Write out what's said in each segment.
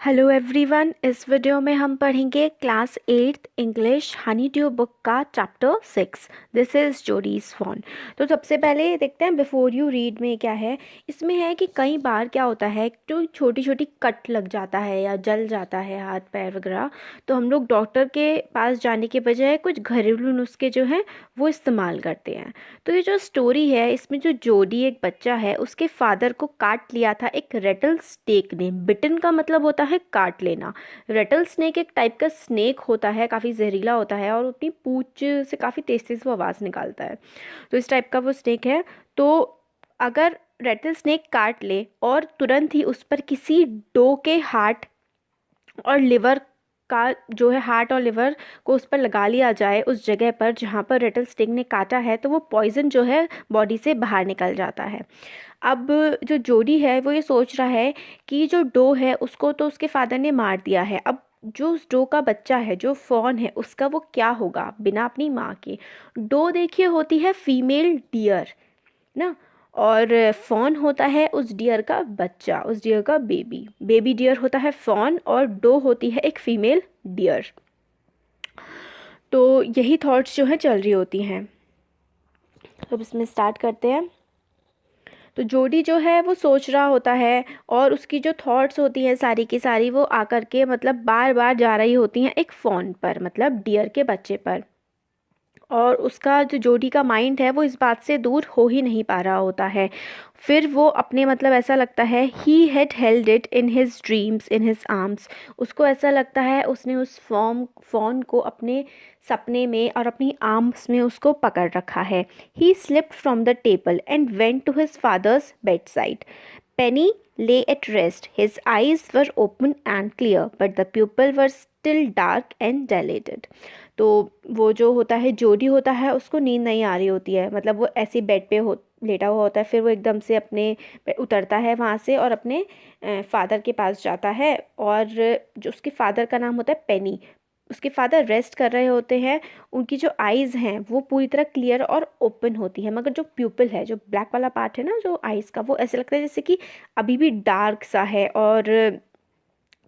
Hello everyone, इस video में हम पढ़ेंगे class 8th English Honeydew book का chapter 6। This is Jody's phone. तो सबसे पहले देखते हैं बिफोर यू रीड में क्या है। इसमें है कि कई बार क्या होता है, जो छोटी छोटी कट लग जाता है या जल जाता है हाथ पैर वगैरह, तो हम लोग डॉक्टर के पास जाने के बजाय कुछ घरेलू नुस्खे जो हैं वो इस्तेमाल करते हैं। तो ये जो स्टोरी है, इसमें जो जोडी एक बच्चा है, उसके फादर को काट लिया था एक रेटल स्नेक ने। बिटन का मतलब होता है काट लेना। रेटल स्नेक एक टाइप का स्नेक होता है, काफ़ी जहरीला होता है और अपनी पूंछ से काफ़ी तेज तेज वो आवाज़ निकालता है। तो इस टाइप का वो स्नेक है। तो अगर रेटल स्नेक काट ले और तुरंत ही उस पर किसी डो के हार्ट और लिवर का जो है, हार्ट और लिवर को उस पर लगा लिया जाए उस जगह पर जहाँ पर रेटल स्नेक ने काटा है, तो वो पॉइजन जो है बॉडी से बाहर निकल जाता है। अब जो जोडी है वो ये सोच रहा है कि जो डो है उसको तो उसके फादर ने मार दिया है, अब जो उस डो का बच्चा है, जो फॉन है, उसका वो क्या होगा बिना अपनी माँ के। डो देखिए होती है फीमेल डियर ना, और फॉन होता है उस डियर का बच्चा, उस डियर का बेबी। बेबी डियर होता है फॉन और डो होती है एक फीमेल डियर। तो यही थॉट्स जो है चल रही होती हैं। तो अब इसमें स्टार्ट करते हैं। तो जोडी जो है वो सोच रहा होता है और उसकी जो थॉट्स होती हैं सारी की सारी वो आकर के मतलब बार बार जा रही होती हैं एक फ़ोन पर, मतलब डियर के बच्चे पर। और उसका जो जोडी का माइंड है वो इस बात से दूर हो ही नहीं पा रहा होता है। फिर वो अपने मतलब ऐसा लगता है he had held it in his dreams in his arms. उसको ऐसा लगता है उसने उस फ़ोन को अपने सपने में और अपनी आर्म्स में उसको पकड़ रखा है। He slipped from the table and went to his father's bedside. Penny lay at rest. His eyes were open and clear, but the pupils were still dark and dilated. तो वो जो होता है, जोडी होता है, उसको नींद नहीं आ रही होती है, मतलब वो ऐसे बेड पे हो लेटा हुआ होता है। फिर वो एकदम से अपने उतरता है वहाँ से और अपने फादर के पास जाता है। और जो उसके फादर का नाम होता है पेनी, उसके फादर रेस्ट कर रहे होते हैं। उनकी जो आइज़ हैं वो पूरी तरह क्लियर और ओपन होती है, मगर जो प्यूपिल है, जो ब्लैक वाला पार्ट है ना जो आइज़ का, वो ऐसे लगता है जैसे कि अभी भी डार्क सा है और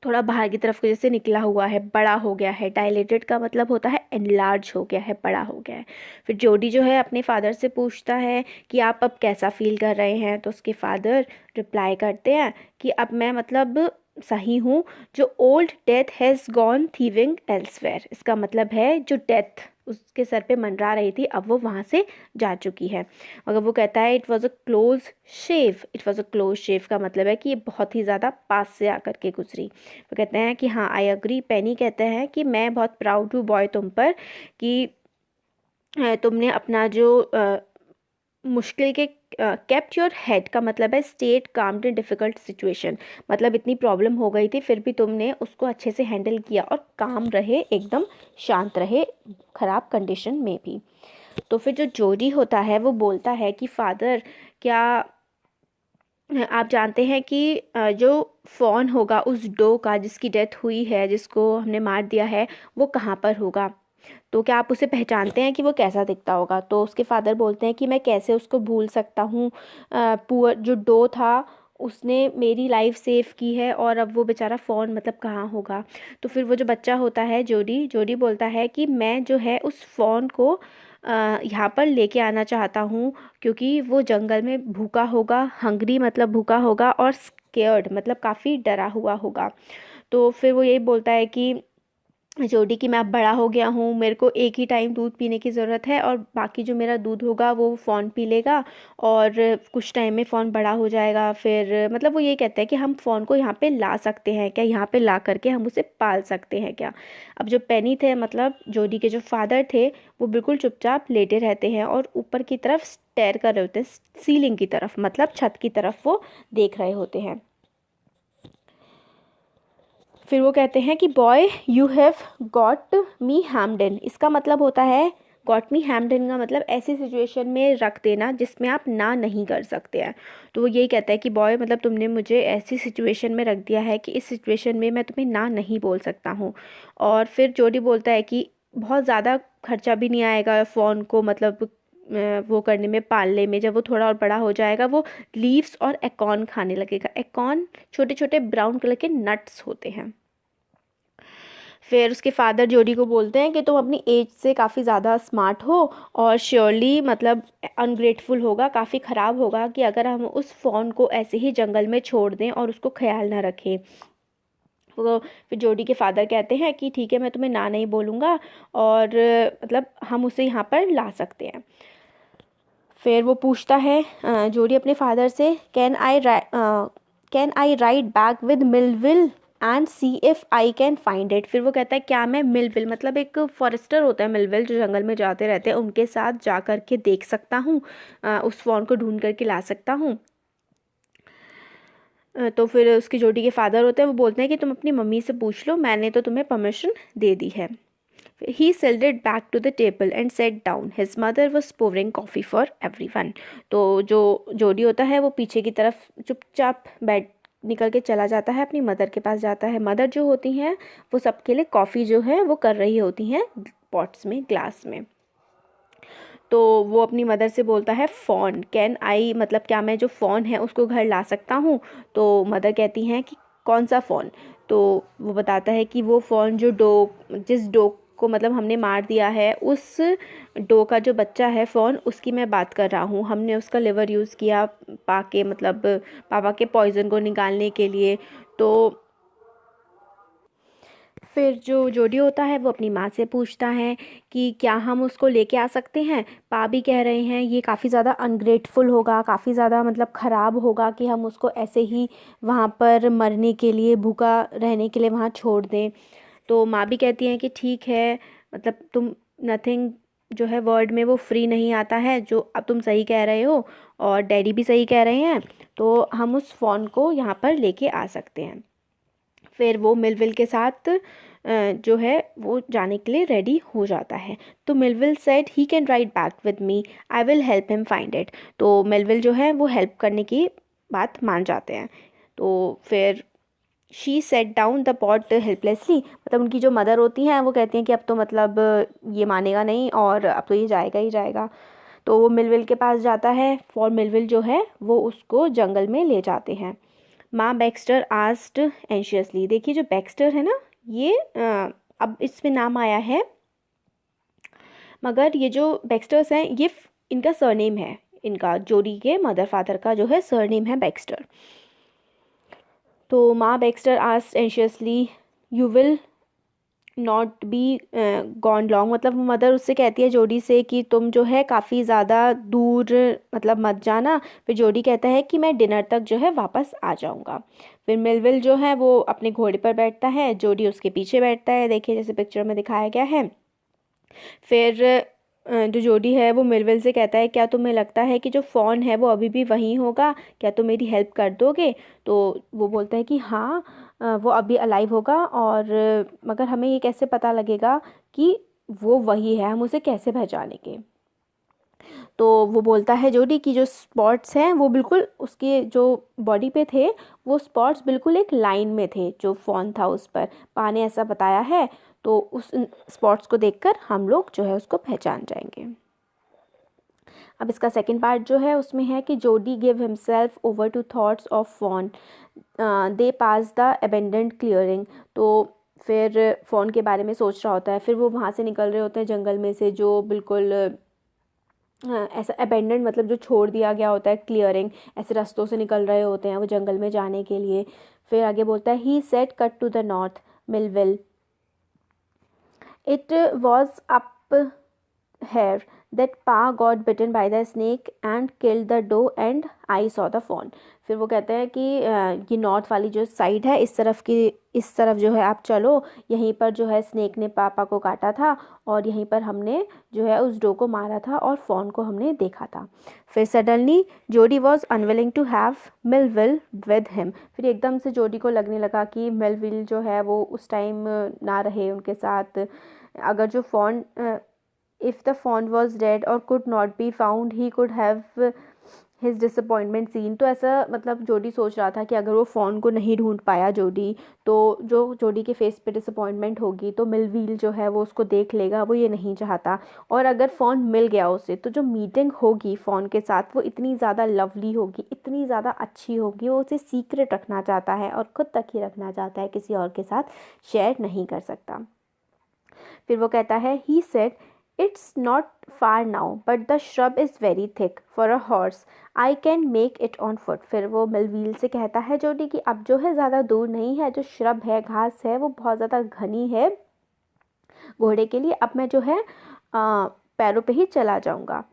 थोड़ा बाहर की तरफ को जैसे निकला हुआ है, बड़ा हो गया है। डायलेटेड का मतलब होता है एनलार्ज हो गया है, बड़ा हो गया है। फिर जोडी जो है अपने फादर से पूछता है कि आप अब कैसा फील कर रहे हैं। तो उसके फादर रिप्लाई करते हैं कि अब मैं मतलब सही हूँ। जो old death has gone thieving elsewhere, इसका मतलब है जो डेथ उसके सर पे मंडरा रही थी अब वो वहाँ से जा चुकी है। मगर वो कहता है it was a close shave. It was a close shave का मतलब है कि ये बहुत ही ज़्यादा पास से आकर के गुजरी। वो कहते हैं कि हाँ आई अग्री। पेनी कहते हैं कि मैं बहुत प्राउड हूँ बॉय तुम पर, कि तुमने अपना जो मुश्किल के केप्ट योर हेड का मतलब है स्टेट काम्ड इन डिफ़िकल्ट सिचुएशन, मतलब इतनी प्रॉब्लम हो गई थी फिर भी तुमने उसको अच्छे से हैंडल किया और काम रहे, एकदम शांत रहे ख़राब कंडीशन में भी। तो फिर जो जोडी होता है वो बोलता है कि फादर, क्या आप जानते हैं कि जो फॉन होगा उस डो का जिसकी डेथ हुई है, जिसको हमने मार दिया है, वो कहाँ पर होगा? तो क्या आप उसे पहचानते हैं कि वो कैसा दिखता होगा? तो उसके फादर बोलते हैं कि मैं कैसे उसको भूल सकता हूँ। पुअर जो डो था उसने मेरी लाइफ सेव की है और अब वो बेचारा फ़ोन मतलब कहाँ होगा। तो फिर वो जो बच्चा होता है जोडी जोडी बोलता है कि मैं जो है उस फ़ोन को यहाँ पर लेके आना चाहता हूँ, क्योंकि वो जंगल में भूखा होगा, हंग्री मतलब भूखा होगा, और स्केयर्ड मतलब काफ़ी डरा हुआ होगा। तो फिर वो यही बोलता है कि जोडी कि मैं अब बड़ा हो गया हूँ, मेरे को एक ही टाइम दूध पीने की ज़रूरत है और बाकी जो मेरा दूध होगा वो फ़ोन पी लेगा और कुछ टाइम में फ़ोन बड़ा हो जाएगा। फिर मतलब वो ये कहता है कि हम फ़ोन को यहाँ पे ला सकते हैं क्या, यहाँ पे ला करके हम उसे पाल सकते हैं क्या। अब जो पेनी थे मतलब जोडी के जो फादर थे, वो बिल्कुल चुपचाप लेटे रहते हैं और ऊपर की तरफ स्टेयर कर रहे होते हैं, सीलिंग की तरफ मतलब छत की तरफ वो देख रहे होते हैं। फिर वो कहते हैं कि boy you have got me hemmed in, इसका मतलब होता है गॉट मी हैम्डन का मतलब ऐसी सिचुएशन में रख देना जिसमें आप ना नहीं कर सकते हैं। तो वो यही कहता है कि बॉय मतलब तुमने मुझे ऐसी सिचुएशन में रख दिया है कि इस सिचुएशन में मैं तुम्हें ना नहीं बोल सकता हूँ। और फिर जोडी बोलता है कि बहुत ज़्यादा खर्चा भी नहीं आएगा फ़ोन को मतलब वो करने में, पालने में, जब वो थोड़ा और बड़ा हो जाएगा वो लीव्स और एकॉर्न खाने लगेगा। एकॉर्न छोटे छोटे ब्राउन कलर के नट्स होते हैं। फिर उसके फादर जोडी को बोलते हैं कि तुम अपनी एज से काफ़ी ज़्यादा स्मार्ट हो और श्योरली मतलब अनग्रेटफुल होगा, काफ़ी ख़राब होगा कि अगर हम उस फ़ॉन को ऐसे ही जंगल में छोड़ दें और उसको ख्याल ना रखें। तो फिर जोडी के फादर कहते हैं कि ठीक है, मैं तुम्हें ना नहीं बोलूँगा और मतलब हम उसे यहाँ पर ला सकते हैं। फिर वो पूछता है जोडी अपने फादर से, can I ride back with Millville and C if I can find it. फिर वो कहता है क्या मैं मिलविल, मतलब एक फॉरेस्टर होता है मिलविल जो जंगल में जाते रहते हैं, उनके साथ जा कर के देख सकता हूँ, उस फ़ोन को ढूंढ करके ला सकता हूँ। तो फिर उसकी जोडी के फादर होते हैं, वो बोलते हैं कि तुम अपनी मम्मी से पूछ लो, मैंने तो तुम्हें परमिशन दे दी है। He silted back to the table and sat down. His mother was pouring coffee for everyone. तो जो जोडी होता है वो पीछे की तरफ चुपचाप बैठ निकल के चला जाता है, अपनी मदर के पास जाता है। मदर जो होती हैं वो सबके लिए कॉफ़ी जो है वो कर रही होती हैं पॉट्स में, ग्लास में। तो वो अपनी मदर से बोलता है फ़ोन, कैन आई, मतलब क्या मैं जो फ़ोन है उसको घर ला सकता हूँ। तो मदर कहती हैं कि कौन सा फ़ोन। तो वो बताता है कि वो फ़ोन जो जिस डॉग को मतलब हमने मार दिया है, उस डॉग का जो बच्चा है फ़ोन, उसकी मैं बात कर रहा हूँ। हमने उसका लिवर यूज़ किया पाके, मतलब पापा के पॉइज़न को निकालने के लिए। तो फिर जो जोडी होता है वो अपनी माँ से पूछता है कि क्या हम उसको लेके आ सकते हैं। पा भी कह रहे हैं ये काफ़ी ज़्यादा अनग्रेटफुल होगा, काफ़ी ज़्यादा मतलब ख़राब होगा कि हम उसको ऐसे ही वहाँ पर मरने के लिए, भूखा रहने के लिए वहाँ छोड़ दें। तो माँ भी कहती हैं कि ठीक है, मतलब तुम नथिंग जो है वर्ड में वो फ्री नहीं आता है, जो अब तुम सही कह रहे हो और डैडी भी सही कह रहे हैं, तो हम उस फ़ोन को यहाँ पर लेके आ सकते हैं। फिर वो मिलविल के साथ जो है वो जाने के लिए रेडी हो जाता है। तो Millville said he can ride back with me, I will help him find it. तो मिलविल जो है वो हेल्प करने की बात मान जाते हैं। तो फिर she said down the pot helplessly, मतलब उनकी जो मदर होती हैं वो कहती हैं कि अब तो मतलब ये मानेगा नहीं और अब तो ये जाएगा ही जाएगा। तो वो मिलविल के पास जाता है और मिलविल जो है वो उसको जंगल में ले जाते हैं। माँ बैक्स्टर आस्क्ड एंशियसली, देखिए जो बैक्स्टर है ना, ये अब इसमें नाम आया है, मगर ये जो बैक्स्टर्स हैं ये इनका सरनेम है, इनका जोडी के मदर फादर का जो है सरनेम है बैक्स्टर। तो माँ Baxter asked anxiously, you will not be gone long, मतलब मदर उससे कहती है जोडी से कि तुम जो है काफ़ी ज़्यादा दूर मतलब मत जाना। फिर जोडी कहता है कि मैं डिनर तक जो है वापस आ जाऊंगा। फिर मिलविल जो है वो अपने घोड़े पर बैठता है, जोडी उसके पीछे बैठता है, देखिए जैसे पिक्चर में दिखाया गया है। फिर जो जोडी है वो मिलविल से कहता है क्या तुम्हें लगता है कि जो फ़ोन है वो अभी भी वहीं होगा, क्या तुम मेरी हेल्प कर दोगे। तो वो बोलता है कि हाँ वो अभी अलाइव होगा, और मगर हमें ये कैसे पता लगेगा कि वो वही है, हम उसे कैसे पहचानेंगे। तो वो बोलता है जोडी की जो स्पॉट्स हैं वो बिल्कुल उसके जो बॉडी पे थे, वो स्पॉट्स बिल्कुल एक लाइन में थे जो फ़ोन था उस पर, पा ने ऐसा बताया है। तो उस स्पॉट्स को देखकर हम लोग जो है उसको पहचान जाएंगे। अब इसका सेकंड पार्ट जो है उसमें है कि Jody give himself over to thoughts of fawn, they pass the abandoned clearing. तो फिर फ़ोन के बारे में सोच रहा होता है, फिर वो वहाँ से निकल रहे होते हैं जंगल में से, जो बिल्कुल ऐसा अबेंडेंड मतलब जो छोड़ दिया गया होता है, क्लियरिंग, ऐसे रास्तों से निकल रहे होते हैं वो जंगल में जाने के लिए। फिर आगे बोलता है he set cut to the north Millville, it was up here that Pa got bitten by the snake and killed the doe and I saw the fawn। फिर वो कहते हैं कि ये नॉर्थ वाली जो साइड है, इस तरफ जो है आप चलो, यहीं पर जो है स्नेक ने पापा को काटा था और यहीं पर हमने जो है उस डो को मारा था और फॉन को हमने देखा था। फिर suddenly Jody was unwilling to have Millwheel with him, फिर एकदम से जोडी को लगने लगा कि मिलविल जो है वो उस टाइम ना रहे उनके साथ। अगर जो fawn if the fawn was dead or could not be found, he could have his disappointment seen. तो ऐसा मतलब जोडी सोच रहा था कि अगर वो फ़ोन को नहीं ढूंढ पाया जोडी, तो जो जोडी के फेस पे डिसअपॉइंटमेंट होगी तो मिलवील जो है वो उसको देख लेगा, वो ये नहीं चाहता। और अगर फ़ोन मिल गया उसे तो जो मीटिंग होगी फ़ोन के साथ वो इतनी ज़्यादा लवली होगी, इतनी ज़्यादा अच्छी होगी, वो उसे सीक्रेट रखना चाहता है और ख़ुद तक ही रखना चाहता है, किसी और के साथ शेयर नहीं कर सकता। फिर वो कहता है he said it's not far now but the shrub is very thick for a horse, I can make it on foot. फिर वो मिलवील से कहता है जोडी कि अब जो है ज़्यादा दूर नहीं है, जो श्रब है, घास है, वो बहुत ज़्यादा घनी है घोड़े के लिए, अब मैं जो है पैरों पे ही चला जाऊंगा।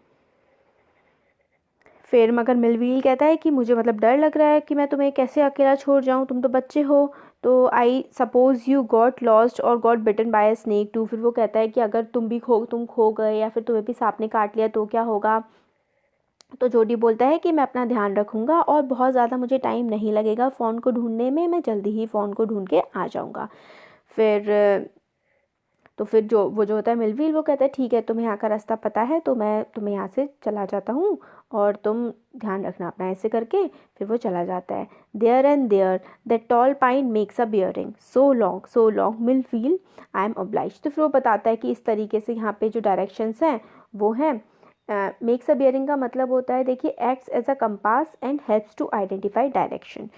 फिर मगर मिलवील कहता है कि मुझे मतलब डर लग रहा है कि मैं तुम्हें कैसे अकेला छोड़ जाऊं, तुम तो बच्चे हो, तो I suppose you got lost और got bitten by a snake too. फिर वो कहता है कि अगर तुम खो गए या फिर तुम्हें भी सांप ने काट लिया तो क्या होगा। तो जोडी बोलता है कि मैं अपना ध्यान रखूँगा और बहुत ज़्यादा मुझे टाइम नहीं लगेगा फ़ोन को ढूंढने में, मैं जल्दी ही फ़ोन को ढूंढ के आ जाऊँगा। फिर तो फिर जो होता है मिलवील, वो कहता है ठीक है, तुम्हें यहाँ का रास्ता पता है तो मैं तुम्हें यहाँ से चला जाता हूँ और तुम ध्यान रखना अपना, ऐसे करके फिर वो चला जाता है। There and there that tall pine makes a bearing so long Millville I am obliged. तो फिर वो बताता है कि इस तरीके से यहाँ पे जो डायरेक्शंस हैं वो हैं, मेक्स अ बियरिंग का मतलब होता है, देखिए, acts as a compass and helps to identify direction.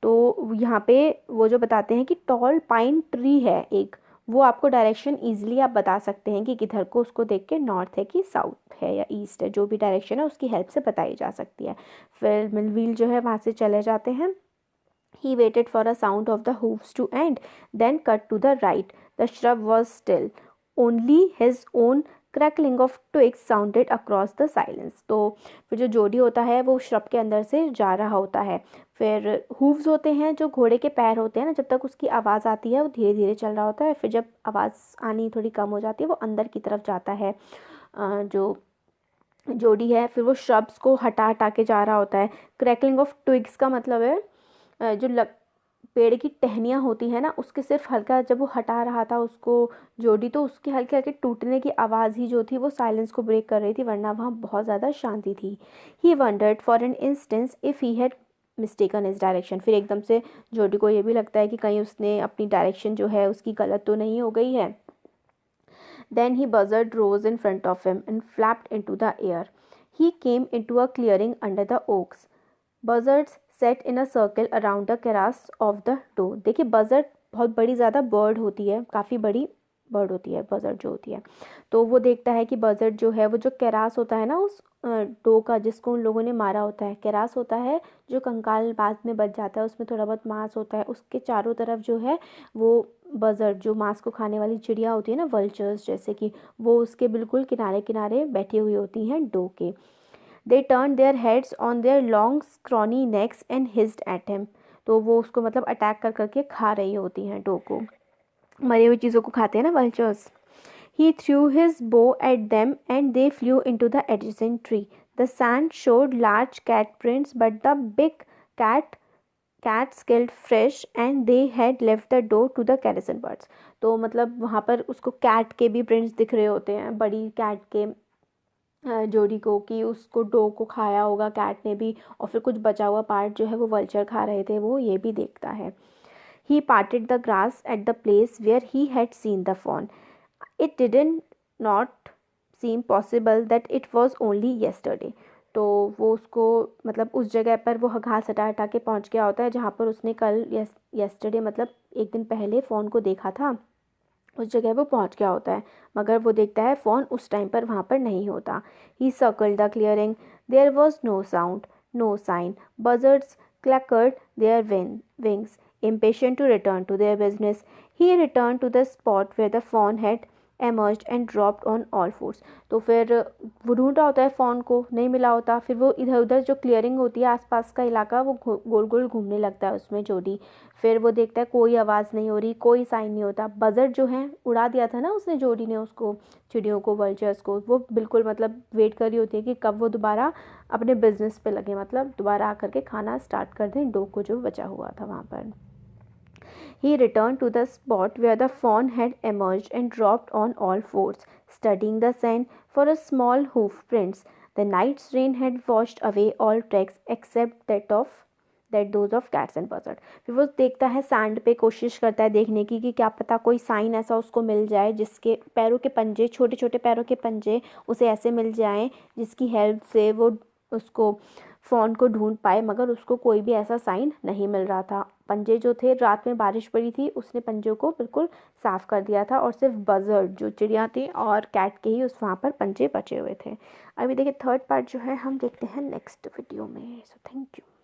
तो यहाँ पे वो जो बताते हैं कि टॉल पाइन ट्री है एक, वो आपको डायरेक्शन ईजिली आप बता सकते हैं कि किधर को, उसको देख के नॉर्थ है कि साउथ है या ईस्ट है, जो भी डायरेक्शन है उसकी हेल्प से बताई जा सकती है। फिर मिलवील जो है वहाँ से चले जाते हैं। He waited for a sound of the hooves to end, then cut to the right. The shrub was still. Only his own crackling of twigs sounded across the silence. तो फिर जो जोडी होता है वो श्रब के अंदर से जा रहा होता है। फिर हूव्स होते हैं, जो घोड़े के पैर होते हैं ना, जब तक उसकी आवाज़ आती है वो धीरे धीरे चल रहा होता है, फिर जब आवाज़ आनी थोड़ी कम हो जाती है वो अंदर की तरफ जाता है। जो जोडी है फिर वो श्रब्स को हटा हटा के जा रहा होता है। क्रैकलिंग ऑफ ट्विग्स का मतलब है जो पेड़ की टहनियाँ होती है ना, उसके सिर्फ हल्का जब वो हटा रहा था उसको जोडी, तो उसके हल्के हल्के टूटने की आवाज़ ही जो थी वो साइलेंस को ब्रेक कर रही थी, वरना वहाँ बहुत ज़्यादा शांति थी। He wondered for an instance if he had mistaken his direction. फिर एकदम से जोडी को ये भी लगता है कि कहीं उसने अपनी डायरेक्शन जो है उसकी गलत तो नहीं हो गई है। Then he buzzard rose in front of him and flapped into the air. He came into a clearing under the oaks. Buzzards sat in a circle around the terrace of the door. देखिए buzzard बहुत बड़ी ज़्यादा bird होती है, काफ़ी बड़ी bird होती है बजर्ड जो होती है। तो वो देखता है कि बजर्ड जो है वो जो कैरास होता है ना उस डो का, जिसको उन लोगों ने मारा होता है, कैरास होता है जो कंकाल बाद में बच जाता है, उसमें थोड़ा बहुत मांस होता है, उसके चारों तरफ जो है वो बजर्ड, जो मांस को खाने वाली चिड़िया होती है ना, वल्चर्स जैसे कि, वो उसके बिल्कुल किनारे किनारे बैठी हुई होती हैं डो के। They turned their heads on their long scrawny necks and hissed at him. तो वो उसको मतलब अटैक कर करके खा रही होती हैं डो को, मरी हुई चीज़ों को खाते हैं ना vultures. He threw his bow at them and they flew into the adjacent tree. The sand showed large cat prints, but the big cats killed fresh and they had left the door to the carson birds. तो मतलब वहाँ पर उसको cat के भी prints दिख रहे होते हैं, बड़ी कैट के जोडी को, कि उसको डो को खाया होगा कैट ने भी, और फिर कुछ बचा हुआ पार्ट जो है वो वल्चर खा रहे थे, वो ये भी देखता है। He parted the grass at the place where he had seen the fawn. It didn't not seem possible that it was only yesterday. तो वो उसको मतलब उस जगह पर वो घास हटा हटा के पहुँच गया होता है जहाँ पर उसने कल येस्टरडे मतलब एक दिन पहले फ़ोन को देखा था, उस जगह वो पहुंच गया होता है, मगर वो देखता है फ़ोन उस टाइम पर वहाँ पर नहीं होता। He circled the clearing, there was no sound, no sign. Buzzards clacked their wings, impatient to return to their business. He returned to the spot where the fawn had emerged and dropped on all fours. तो फिर वो ढूंढ रहा होता है phone को, नहीं मिला होता, फिर वो इधर उधर जो क्लियरिंग होती है आसपास का इलाका वो गोल गोल घूमने लगता है उसमें जोडी। फिर वो देखता है कोई आवाज़ नहीं हो रही, कोई साइन नहीं होता। बजर्ड जो है उड़ा दिया था ना उसने, जोडी ने उसको, चिड़ियों को, वल्चर्स को, वो बिल्कुल मतलब वेट कर रही होती है कि कब वो दोबारा अपने बिजनेस पे लगे, मतलब दोबारा आकर के खाना स्टार्ट कर दें डो को जो बचा हुआ था वहाँ पर। He returned to the spot where the fawn had emerged and dropped on all fours, studying the sand for a small hoof prints. The night's rain had washed away all tracks except that those of cats and buzzard. फिर वो देखता है sand पे, कोशिश करता है देखने की कि क्या पता कोई साइन ऐसा उसको मिल जाए जिसके पैरों के पंजे, छोटे छोटे पैरों के पंजे उसे ऐसे मिल जाएं जिसकी हेल्प से वो उसको फ़ॉन को ढूंढ पाए, मगर उसको कोई भी ऐसा साइन नहीं मिल रहा था। पंजे जो थे, रात में बारिश पड़ी थी, उसने पंजों को बिल्कुल साफ़ कर दिया था और सिर्फ बजर्ड जो चिड़िया थी और कैट के ही उस वहाँ पर पंजे बचे हुए थे। अभी देखिए थर्ड पार्ट जो है हम देखते हैं नेक्स्ट वीडियो में। So thank you.